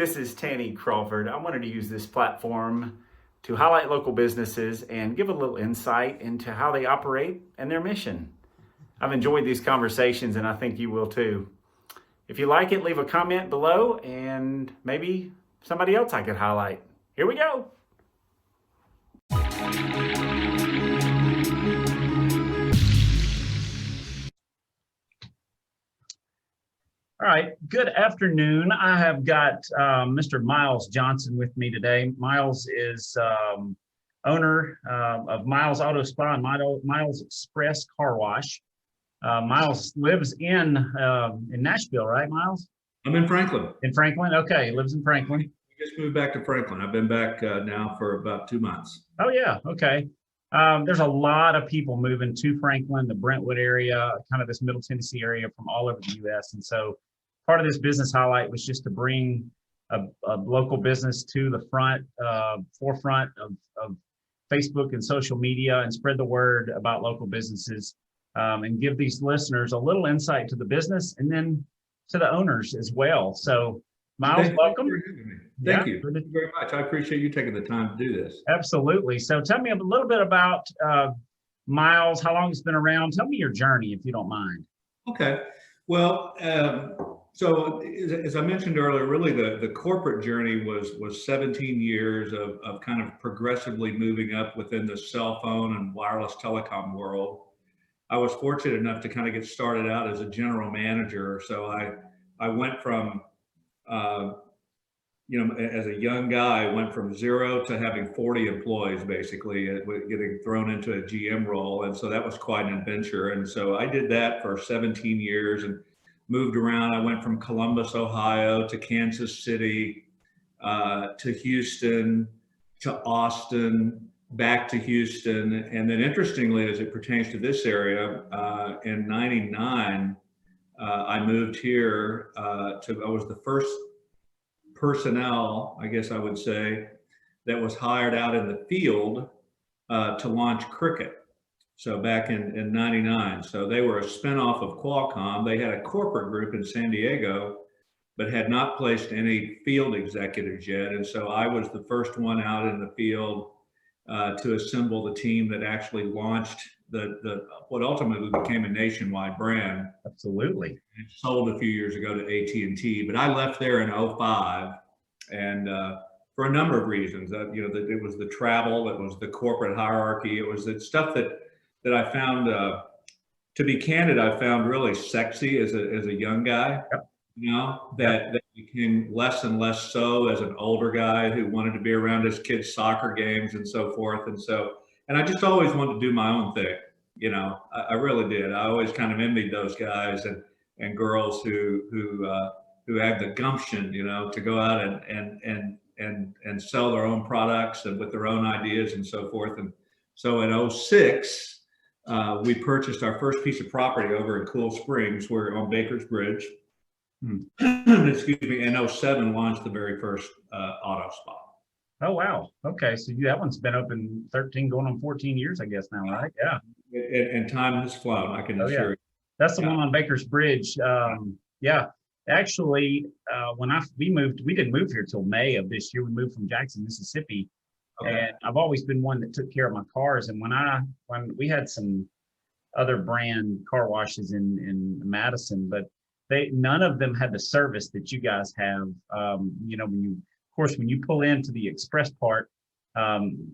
This is Tanny Crawford. I wanted to use this platform to highlight local businesses and give a little insight into how they operate and their mission. I've enjoyed these conversations and I think you will too. If you like it, leave a comment below and maybe somebody else I could highlight. Here we go. All right, good afternoon. I have got Mr. Miles Johnson with me today. Miles is owner of Miles Auto Spa and Miles Express Car Wash. Miles lives in Nashville, right, Miles? I'm in Franklin. In Franklin? Okay, he lives in Franklin. We just moved back to Franklin. I've been back now for about 2 months. Oh, yeah, okay. There's a lot of people moving to Franklin, the Brentwood area, kind of this Middle Tennessee area from all over the U.S. And so part of this business highlight was just to bring a local business to the forefront of Facebook and social media and spread the word about local businesses and give these listeners a little insight to the business and then to the owners as well. So Miles, welcome. Thank you very much. I appreciate you taking the time to do this. Absolutely. So tell me a little bit about Miles, how long it's been around. Tell me your journey, if you don't mind. Okay. Well, so as I mentioned earlier, really the corporate journey was 17 years of kind of progressively moving up within the cell phone and wireless telecom world. I was fortunate enough to kind of get started out as a general manager. So I went from, as a young guy, I went from 0 to having 40 employees, basically, getting thrown into a GM role. And so that was quite an adventure. And so I did that for 17 years and moved around. I went from Columbus, Ohio to Kansas City, to Houston, to Austin, back to Houston. And then interestingly, as it pertains to this area, in 99, I moved here I was the first personnel, I guess I would say, that was hired out in the field to launch Cricket. So back in 99. So they were a spinoff of Qualcomm. They had a corporate group in San Diego, but had not placed any field executives yet. And so I was the first one out in the field to assemble the team that actually launched what ultimately became a nationwide brand. Absolutely. It sold a few years ago to AT&T, but I left there in 05, and for a number of reasons. It was the travel, it was the corporate hierarchy, it was the stuff that I found, to be candid, I found really sexy as a young guy. Yep. That became less and less so as an older guy who wanted to be around his kids' soccer games and so forth. And I just always wanted to do my own thing. I really did. I always kind of envied those guys and girls who had the gumption, to go out and sell their own products and with their own ideas and so forth. And so in 06, we purchased our first piece of property over in Cool Springs. We're on Baker's Bridge. Excuse me. In 07, launched the very first auto spa. Oh, wow. Okay. So that one's been open 13, going on 14 years, I guess now, right? Yeah. And time has flown, I can assure you. That's the one on Baker's Bridge. Yeah. Actually, we didn't move here till May of this year. We moved from Jackson, Mississippi. Okay. And I've always been one that took care of my cars. And when we had some other brand car washes in Madison, but none of them had the service that you guys have. When you pull into the express part,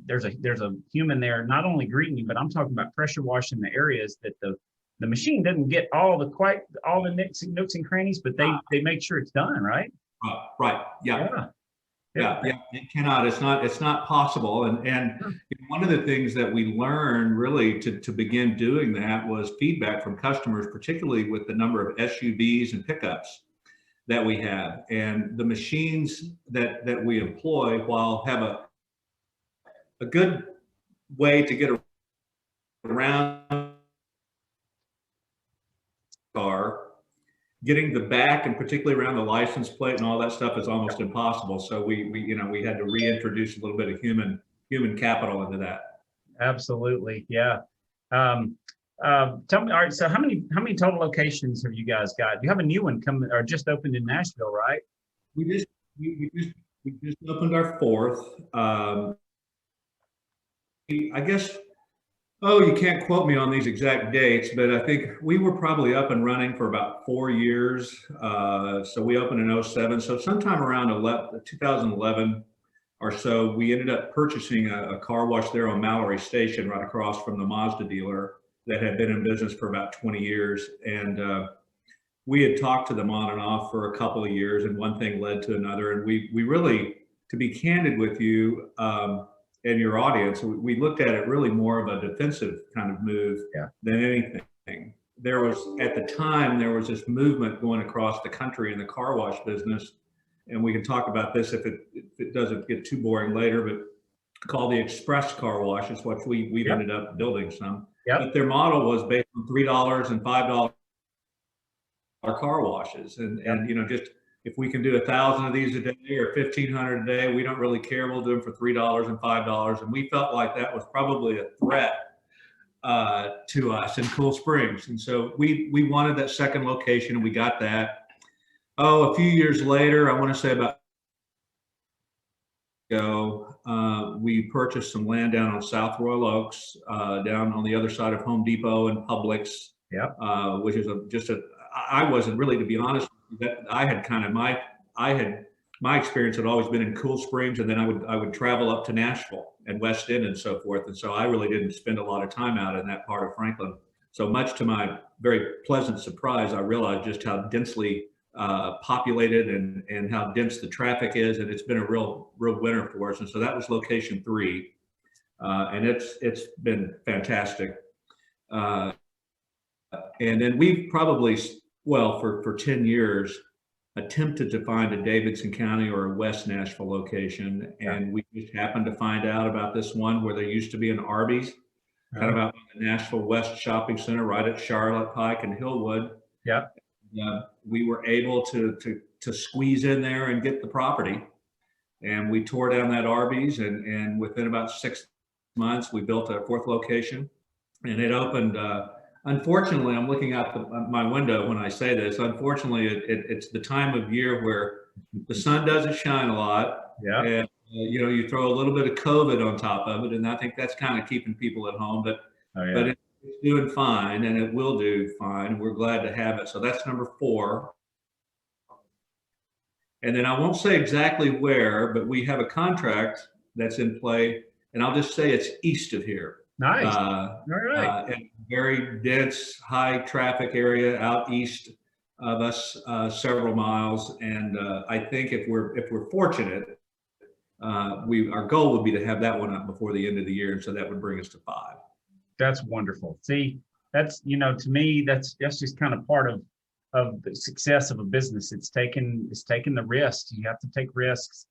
there's a human there not only greeting you, but I'm talking about pressure washing the areas that the machine doesn't get all the nooks and crannies, but they make sure it's done, right? Right. Yeah. It cannot. It's not possible. And one of the things that we learned really to begin doing that was feedback from customers, particularly with the number of SUVs and pickups that we have, and the machines that we employ, while have a good way to get around car, getting the back and particularly around the license plate and all that stuff is almost impossible. So we had to reintroduce a little bit of human capital into that. Absolutely. Yeah. Tell me, all right, so how many total locations have you guys got? You have a new one coming or just opened in Nashville, right? We we just opened our fourth. I guess, oh, you can't quote me on these exact dates, but I think we were probably up and running for about 4 years. So we opened in '07. So sometime around 2011 or so, we ended up purchasing a car wash there on Mallory Station, right across from the Mazda dealer that had been in business for about 20 years. And we had talked to them on and off for a couple of years, and one thing led to another. And we really, to be candid with you and your audience, we looked at it really more of a defensive kind of move than anything. There was, at the time, there was this movement going across the country in the car wash business, and we can talk about this if it doesn't get too boring later, but called the express car wash is what we've ended up building some. But their model was based on $3 and $5 car washes, and you know, just if we can do 1,000 of these a day or 1,500 a day, we don't really care. We'll do them for $3 and $5, and we felt like that was probably a threat to us in Cool Springs, and so we wanted that second location, and we got that. Oh, a few years later, I want to say about we purchased some land down on South Royal Oaks, down on the other side of Home Depot and Publix, which is I wasn't really, to be honest, that I had kind of my experience had always been in Cool Springs, and then I would travel up to Nashville and West End and so forth, and so I really didn't spend a lot of time out in that part of Franklin. So much to my very pleasant surprise, I realized just how densely populated and how dense the traffic is, and it's been a real winner for us. And so that was location 3, and it's been fantastic. And then we've probably, well, for 10 years, attempted to find a Davidson County or a West Nashville location. And we just happened to find out about this one where there used to be an Arby's, kind of out in the Nashville West Shopping Center, right at Charlotte Pike and Hillwood. We were able to squeeze in there and get the property. And we tore down that Arby's, and within about 6 months, we built a fourth location, and it opened. Unfortunately, I'm looking out my window when I say this. Unfortunately, it's the time of year where the sun doesn't shine a lot, and you know, you throw a little bit of COVID on top of it, and I think that's kind of keeping people at home. But it's doing fine, and it will do fine. We're glad to have it. So that's number 4. And then I won't say exactly where, but we have a contract that's in play, and I'll just say it's east of here. Nice. All right. A very dense, high traffic area out east of us, several miles. And I think if we're fortunate, our goal would be to have that one up before the end of the year, and so that would bring us to 5. That's wonderful. See, that's, you know, to me, that's just kind of part of the success of a business. It's taking the risks. You have to take risks.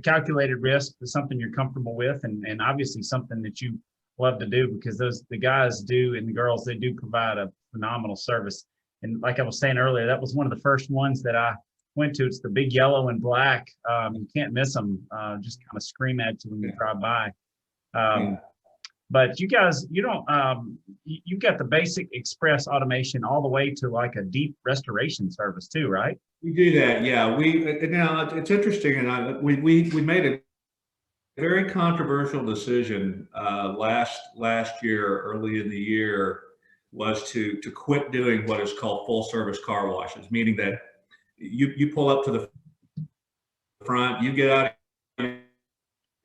Calculated risk is something you're comfortable with, and obviously something that you love to do, because the guys do, and the girls, they do provide a phenomenal service. And like I was saying earlier, that was one of the first ones that I went to. It's the big yellow and black. You can't miss them. Just kind of scream at you when you drive by. But you guys, you don't, you've got the basic express automation all the way to like a deep restoration service too, right? We do that, yeah. Now it's interesting, and we made a very controversial decision last year, early in the year, was to quit doing what is called full service car washes, meaning that you pull up to the front, you get out of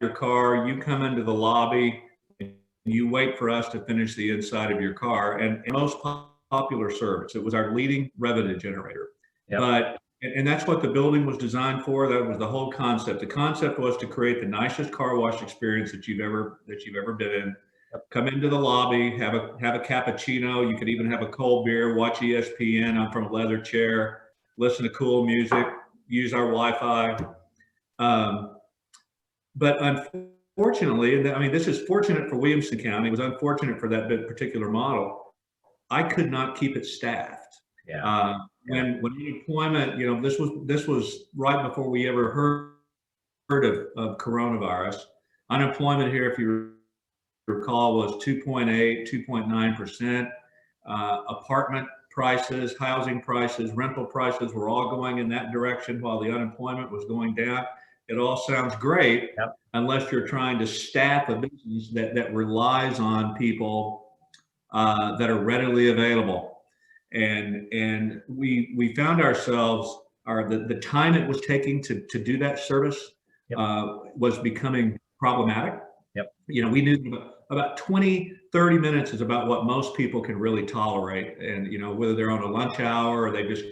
your car, you come into the lobby, and you wait for us to finish the inside of your car. And most popular service, it was our leading revenue generator. And that's what the building was designed for. That was the whole concept. The concept was to create the nicest car wash experience that you've ever been in. Come into the lobby, have a cappuccino. You could even have a cold beer, watch ESPN. I'm from a leather chair, listen to cool music, use our Wi-Fi. But unfortunately, I mean, this is fortunate for Williamson County. It was unfortunate for that particular model. I could not keep it staffed. When unemployment, you know, this was right before we ever heard of coronavirus. Unemployment here, if you recall, was 2.8, 2.9%. Apartment prices, housing prices, rental prices were all going in that direction while the unemployment was going down. It all sounds great, Yep. unless you're trying to staff a business that relies on people that are readily available. And we found ourselves, the time it was taking to do that service Yep. was becoming problematic. Yep. You know, we knew about 20, 30 minutes is about what most people can really tolerate. And, you know, whether they're on a lunch hour or they just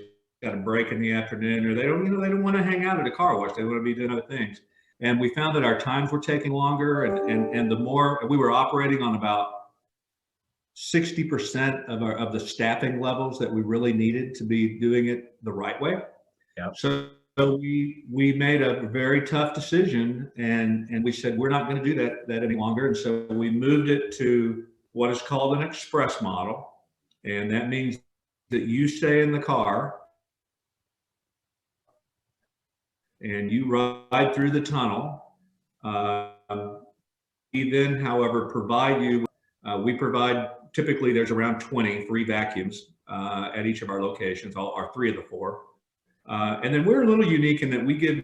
got a break in the afternoon, or they don't want to hang out at a car wash. They want to be doing other things. And we found that our times were taking longer, and the more we were operating on about 60% of the staffing levels that we really needed to be doing it the right way. Yep. So we made a very tough decision, and we said we're not going to do that any longer. And so we moved it to what is called an express model, and that means that you stay in the car and you ride through the tunnel. We then, however, provide you. We provide, typically there's around 20 free vacuums at each of our locations, our 3 of the 4. And then we're a little unique in that we give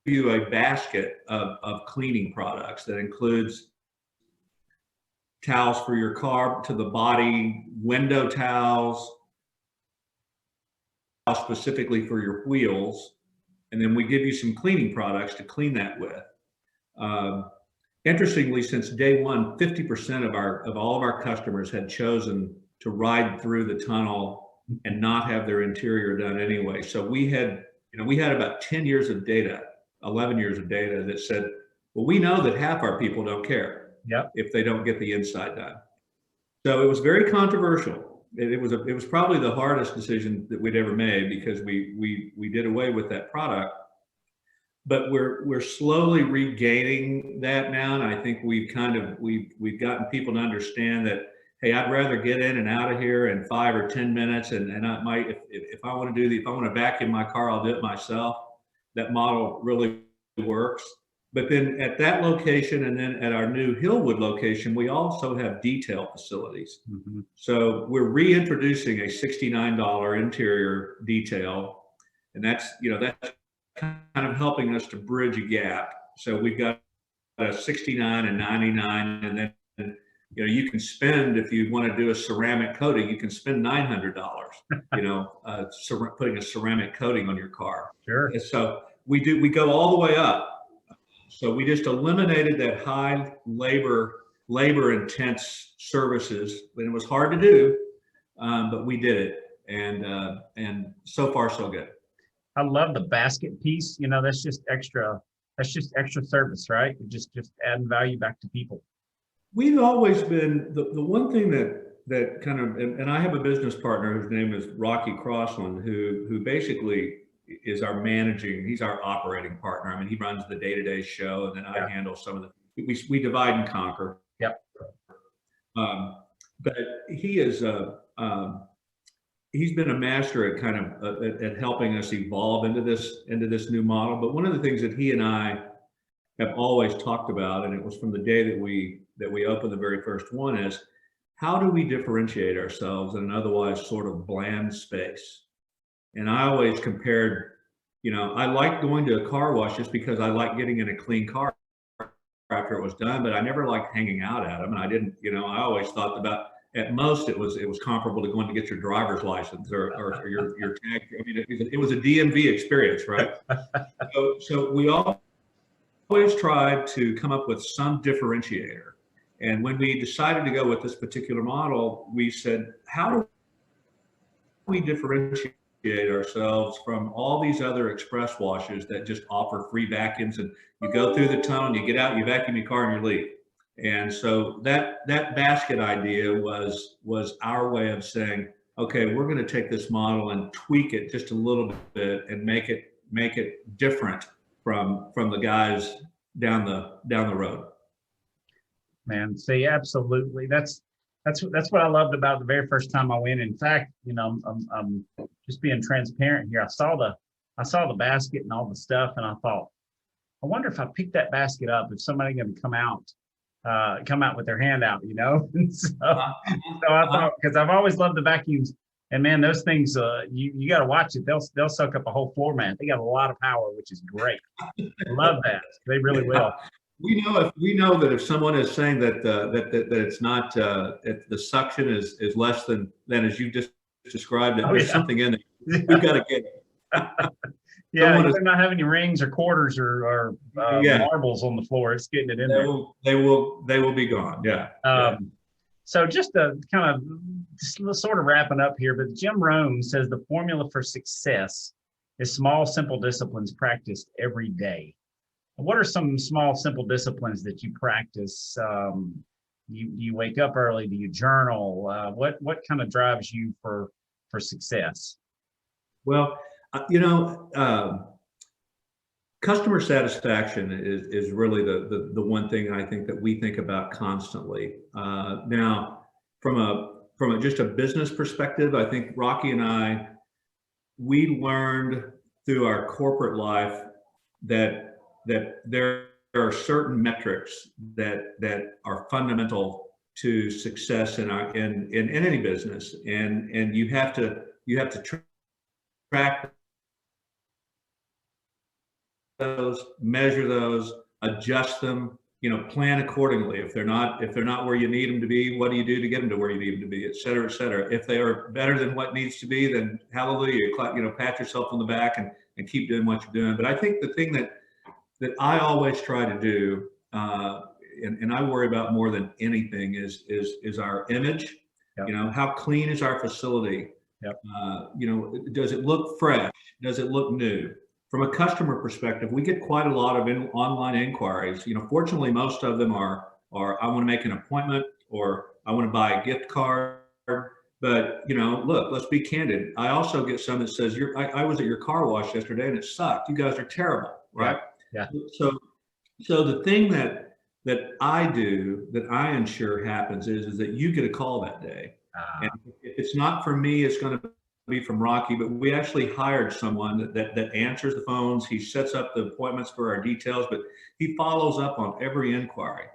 you a basket of cleaning products that includes towels for your car to the body, window towels, specifically for your wheels. And then we give you some cleaning products to clean that with. Interestingly, since day one, 50% of all of our customers had chosen to ride through the tunnel and not have their interior done anyway. So we had about 10 years of data, 11 years of data that said, well, we know that half our people don't care. Yep. If they don't get the inside done. So it was very controversial. It was probably the hardest decision that we'd ever made, because we did away with that product. But we're slowly regaining that now, and I think we've gotten people to understand that, hey, I'd rather get in and out of here in 5 or 10 minutes, and I might, if I want to vacuum my car, I'll do it myself. That model really works. But then at that location, and then at our new Hillwood location, we also have detail facilities. Mm-hmm. So we're reintroducing a $69 interior detail, and that's kind of helping us to bridge a gap. So we've got a 69 and 99, and then you can spend, if you want to do a ceramic coating, you can spend $900. Putting a ceramic coating on your car. Sure. And so we go all the way up. So we just eliminated that high labor intense services, and it was hard to do, but we did it, and so far so good. I love the basket piece. That's just extra service, right? Just adding value back to people. We've always been the one thing that kind of, and I have a business partner whose name is Rocky Crossland, who basically is he's our operating partner. I mean, he runs the day-to-day show, and then I handle some of we divide and conquer. Yep. But he is he's been a master at kind of at helping us evolve into this new model. But one of the things that he and I have always talked about, and it was from the day that we opened the very first one, is how do we differentiate ourselves in an otherwise sort of bland space? And I always compared, I like going to a car wash just because I like getting in a clean car after it was done, but I never liked hanging out at them. And I didn't, I always thought about, at most it was comparable to going to get your driver's license or your tag. I mean, it was a DMV experience, right? So we always tried to come up with some differentiator. And when we decided to go with this particular model, we said, how do we differentiate ourselves from all these other express washes that just offer free vacuums, and you go through the tunnel, you get out, you vacuum your car, and you leave? And so that basket idea was our way of saying, okay, we're going to take this model and tweak it just a little bit and make it different from the guys down the road. Man, see, absolutely. That's what I loved about the very first time I went. In fact, I'm just being transparent here. I saw the basket and all the stuff, and I thought, I wonder if I picked that basket up, if somebody going to come out with their hand out, And so I thought, because I've always loved the vacuums, And man, those things, you got to watch it. They'll suck up a whole floor mat. They got a lot of power, which is great. Love that. They really will. We know that if someone is saying that it's not if the suction is less than as you just described it, Oh, there's yeah. something in there. We've got to get it. Yeah, Someone you're not having any rings or quarters or Yeah. marbles on the floor. It's getting it in there. They will be gone. Yeah. So just to kind of sort of wrapping up here, but Jim Rohn says the formula for success is small, simple disciplines practiced every day. What are some small, simple disciplines that you practice? You wake up early? Do you journal? What kind of drives you for success? Well, customer satisfaction is really the one thing I think that we think about constantly. Now, from just a business perspective, I think Rocky and we learned through our corporate life that there are certain metrics that are fundamental to success in any business, and you have to track those, measure those, adjust them, plan accordingly. If they're not where you need them to be, what do you do to get them to where you need them to be, et cetera, et cetera. If they are better than what needs to be, then hallelujah, pat yourself on the back and keep doing what you're doing. But I think the thing that I always try to do, and I worry about more than anything is our image. Yep. How clean is our facility? Yep. Does it look fresh? Does it look new? From a customer perspective, we get quite a lot of online inquiries. Fortunately, most of them are I want to make an appointment or I want to buy a gift card. But look, let's be candid. I also get some that says, I was at your car wash yesterday and it sucked. You guys are terrible, right? Yeah. So the thing that I do, that I ensure happens is that you get a call that day. And if it's not from me, it's going to be from Rocky, but we actually hired someone that answers the phones. He sets up the appointments for our details, but he follows up on every inquiry.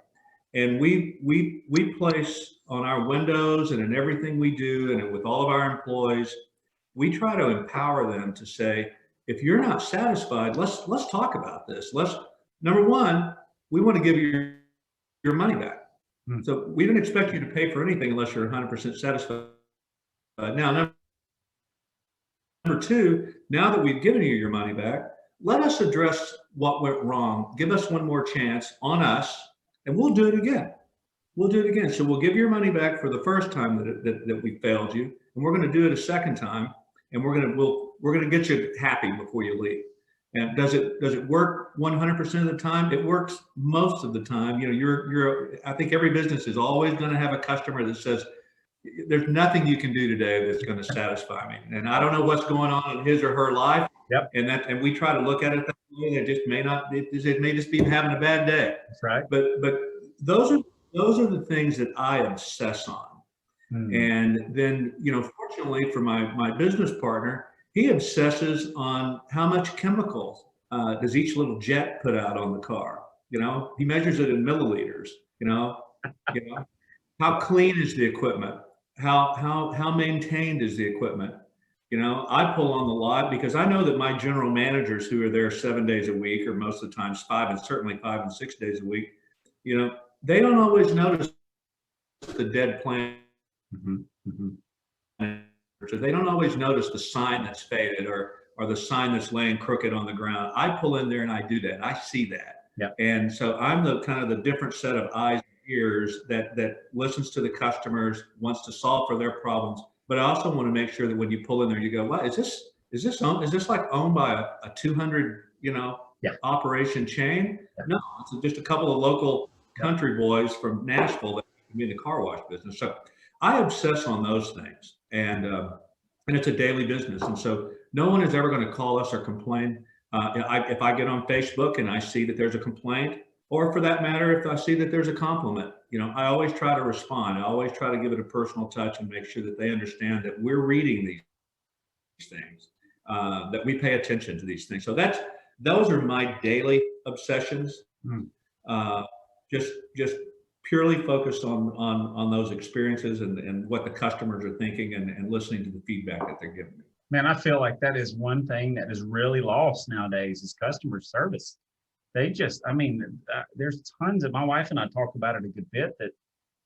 And we place on our windows and in everything we do and with all of our employees, we try to empower them to say, if you're not satisfied, let's talk about this. Number one, we want to give you your money back. So we don't expect you to pay for anything unless you're 100% satisfied. Now, number two, now that we've given you your money back, let us address what went wrong. Give us one more chance on us, and we'll do it again. So we'll give your money back for the first time that we failed you, and we're going to do it a second time, and we're going to get you happy before you leave. And does it work 100% of the time? It works most of the time. I think every business is always going to have a customer that says, there's nothing you can do today that's going to satisfy me. And I don't know what's going on in his or her life. Yep. And we try to look at it that way. It just may not, it may just be having a bad day. That's right. But those are the things that I obsess on. And then, fortunately for my business partner, he obsesses on how much chemicals does each little jet put out on the car. He measures it in milliliters. How clean is the equipment? How maintained is the equipment? I pull on the lot because I know that my general managers who are there 7 days a week, or most of the times 5 and certainly 5 and 6 days a week, they don't always notice the dead plant. So they don't always notice the sign that's faded or the sign that's laying crooked on the ground. I pull in there and I do that. I see that. Yep. And so I'm the kind of the different set of eyes and ears that listens to the customers, wants to solve for their problems. But I also want to make sure that when you pull in there, you go, "What is this like owned by a 200 operation chain?" Yep. No, it's just a couple of local country boys from Nashville that can be in the car wash business. So I obsess on those things, and it's a daily business. And so no one is ever going to call us or complain. If I get on Facebook and I see that there's a complaint, or for that matter, if I see that there's a compliment, I always try to respond. I always try to give it a personal touch and make sure that they understand that we're reading these things, that we pay attention to these things. So those are my daily obsessions. Just purely focused on those experiences and what the customers are thinking and listening to the feedback that they're giving me. Man, I feel like that is one thing that is really lost nowadays is customer service. They just, I mean, there's tons of, my wife and I talk about it a good bit, that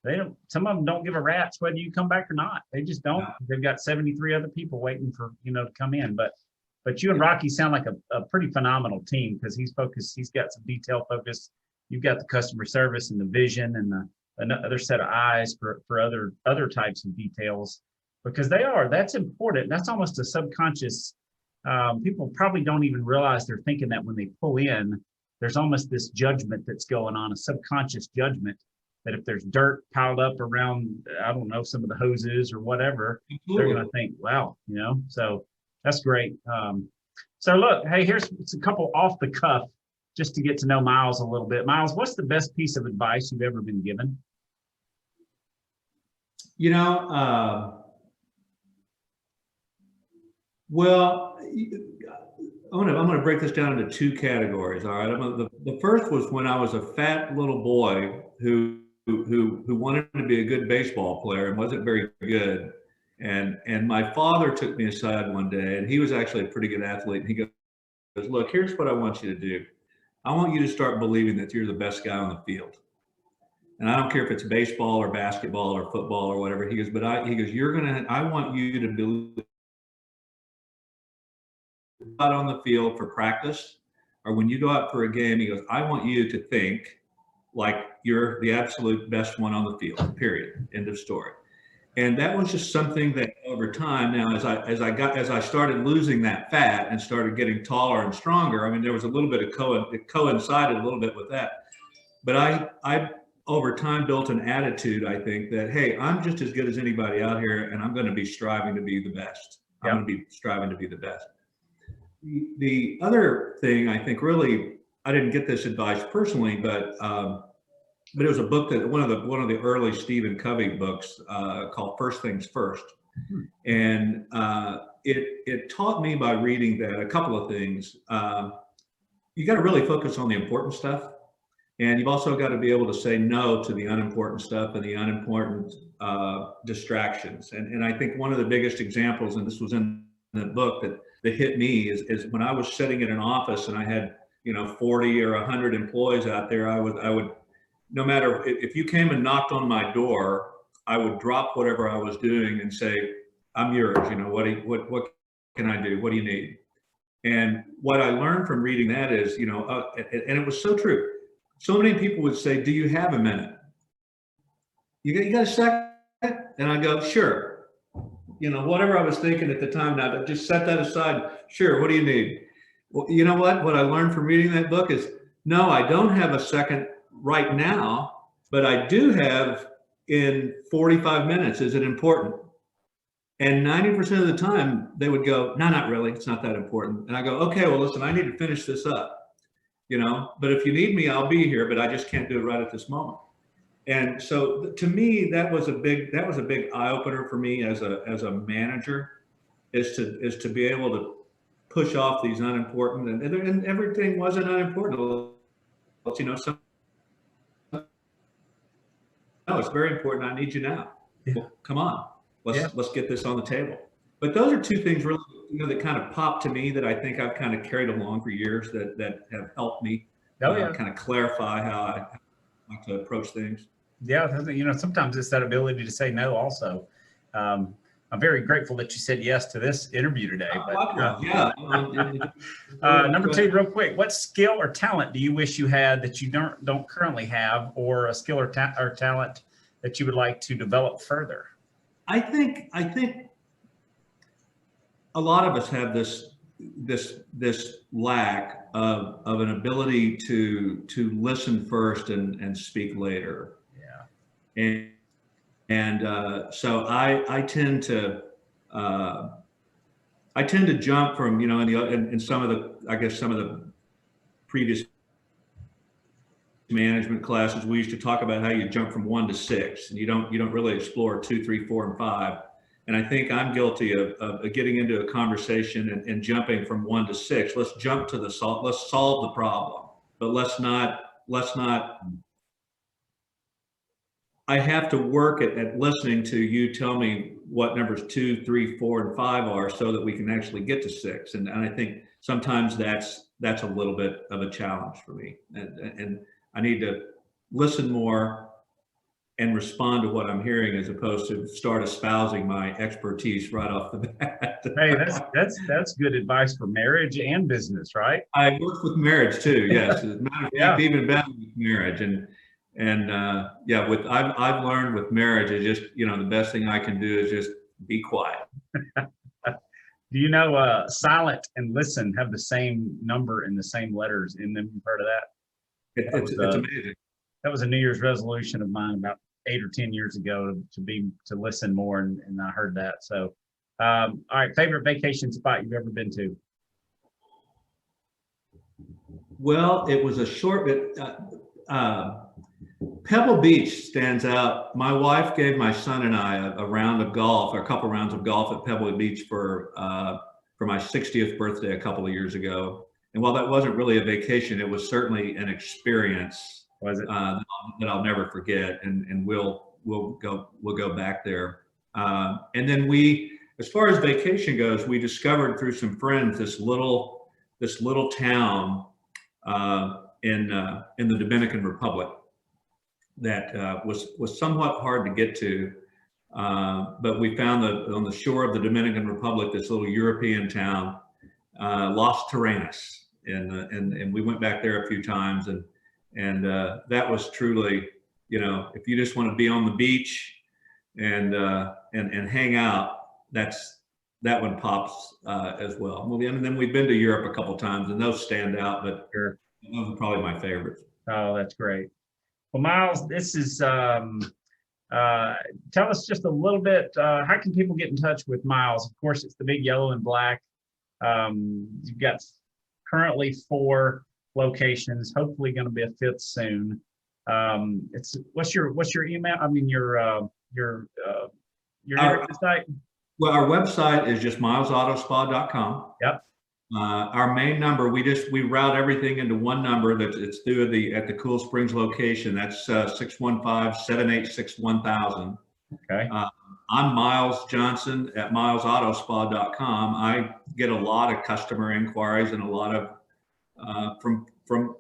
they don't, some of them don't give a rat's whether you come back or not. They just don't. Yeah. They've got 73 other people waiting for, to come in. But you and Rocky sound like a pretty phenomenal team, because he's focused, he's got some detail focus. You've got the customer service and the vision and the other set of eyes for other types of details, because that's important. That's almost a subconscious, people probably don't even realize they're thinking that when they pull in. There's almost this judgment that's going on, a subconscious judgment, that if there's dirt piled up around, I don't know, some of the hoses or whatever, they're going to think, wow, so that's great. So look, hey, here's a couple off the cuff, just to get to know Miles a little bit. Miles, what's the best piece of advice you've ever been given? Well, I'm gonna break this down into two categories. All right. The first was when I was a fat little boy who wanted to be a good baseball player and wasn't very good. And my father took me aside one day, and he was actually a pretty good athlete. And he goes, "Look, here's what I want you to do. I want you to start believing that you're the best guy on the field. And I don't care if it's baseball or basketball or football or whatever." He goes, I want you to believe out on the field for practice, or when you go out for a game, he goes, I want you to think like you're the absolute best one on the field, period, end of story. And that was just something that over time, now as I started losing that fat and started getting taller and stronger, I mean, there was a little bit of it coincided a little bit with that. But I over time built an attitude, I think, that, hey, I'm just as good as anybody out here, and I'm going to be striving to be the best. I'm going to be striving to be the best. The other thing, I think, really, I didn't get this advice personally, but it was a book that one of the early Stephen Covey books called First Things First, and it taught me by reading that a couple of things. You got to really focus on the important stuff, and you've also got to be able to say no to the unimportant stuff and the unimportant distractions. And I think one of the biggest examples, and this was in the book that hit me, is when I was sitting in an office and I had 40 or 100 employees out there. I would no matter if you came and knocked on my door, I would drop whatever I was doing and say, I'm yours. What can I do? What do you need? And what I learned from reading that is, and it was so true. So many people would say, do you have a minute? You got a second? And I go, sure. Whatever I was thinking at the time, now just set that aside. Sure. What do you need? Well, you know what I learned from reading that book is, no, I don't have a second right now, but I do have in 45 minutes. Is it important? And 90% of the time they would go, no, not really. It's not that important. And I go, okay, well, listen, I need to finish this up, but if you need me, I'll be here, but I just can't do it right at this moment. And so to me, that was a big eye opener for me as a manager, is to be able to push off these unimportant, and everything wasn't unimportant. No, it's very important. I need you now. Yeah. Well, come on, let's get this on the table. But those are two things really, that kind of popped to me, that I think I've kind of carried along for years, that have helped me kind of clarify how I like to approach things. Yeah, sometimes it's that ability to say no also. I'm very grateful that you said yes to this interview today. Number two, real quick, what skill or talent do you wish you had that you don't currently have, or a skill or talent that you would like to develop further? I think a lot of us have this lack of an ability to listen first and speak later. Yeah. And so I tend to jump from, in some of the previous management classes, we used to talk about how you jump from 1 to 6, and you don't really explore 2, 3, 4, and 5. And I think I'm guilty of getting into a conversation and jumping from 1 to 6. Let's jump to let's solve the problem, but let's not I have to work at listening to you tell me what numbers 2, 3, 4, and 5 are, so that we can actually get to 6. And I think sometimes that's a little bit of a challenge for me, and I need to listen more and respond to what I'm hearing, as opposed to start espousing my expertise right off the bat. Hey, that's good advice for marriage and business, right? I work with marriage too. Yes, as a matter of Yeah. fact, even better with marriage, and yeah, I've learned with marriage is just, the best thing I can do is just be quiet. Do you know silent and listen have the same number and the same letters in them? You've heard of that? It's amazing. That was a New Year's resolution of mine about 8 or 10 years ago to listen more, and I heard that. So, all right, favorite vacation spot you've ever been to? Well, it was a short bit. Pebble Beach stands out. My wife gave my son and I a round of golf, or a couple rounds of golf at Pebble Beach for my 60th birthday a couple of years ago. And while that wasn't really a vacation, it was certainly an experience. Was it? That I'll never forget, and we'll go back there. And then as far as vacation goes, we discovered through some friends this little town in the Dominican Republic that was somewhat hard to get to, but we found that on the shore of the Dominican Republic, this little European town, Los Terrenos, and we went back there a few times, and that was truly, if you just want to be on the beach and hang out, that one pops as well. And then we've been to Europe a couple times, and those stand out, but Sure. those are probably my favorites. Oh, that's great. Well, Miles, this is tell us just a little bit. How can people get in touch with Miles? Of course, it's the big yellow and black. You've got currently 4 locations. Hopefully, going to be a 5th soon. What's your email? I mean your website. Well, our website is just milesautospa.com. Yep. Our main number, we route everything into one number it's through at the Cool Springs location. That's 615-786-1000. Okay. I'm Miles Johnson at milesautospa.com. I get a lot of customer inquiries and a lot of from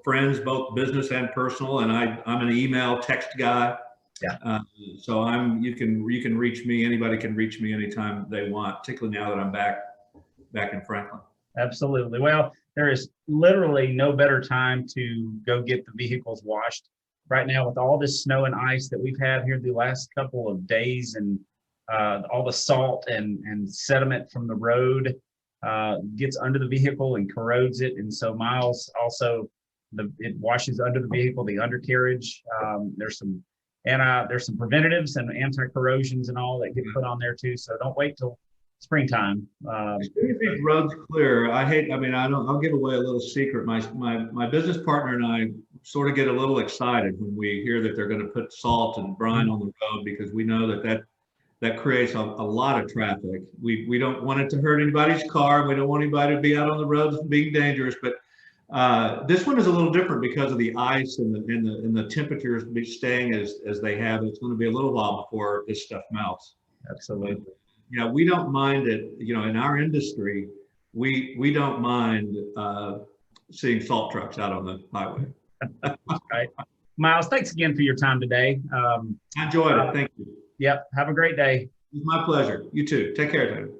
friends, both business and personal. And I'm an email text guy. Yeah. So you can reach me. Anybody can reach me anytime they want, particularly now that I'm back in Franklin. Absolutely. Well, there is literally no better time to go get the vehicles washed right now with all this snow and ice that we've had here the last couple of days, and all the salt and sediment from the road gets under the vehicle and corrodes it. And so Miles also, it washes under the vehicle, the undercarriage. There's some preventatives and anti-corrosions and all that get put on there too. So don't wait till springtime. As soon as these roads clear, I'll give away a little secret. My business partner and I sort of get a little excited when we hear that they're going to put salt and brine on the road, because we know that creates a lot of traffic. We don't want it to hurt anybody's car. We don't want anybody to be out on the roads being dangerous, but this one is a little different because of the ice and the temperatures staying as they have. It's going to be a little while before this stuff melts. Absolutely. Yeah, we don't mind it. In our industry, we don't mind seeing salt trucks out on the highway. Right. Miles, thanks again for your time today. I enjoyed it. Thank you. Yep. Have a great day. It's my pleasure. You too. Take care, David.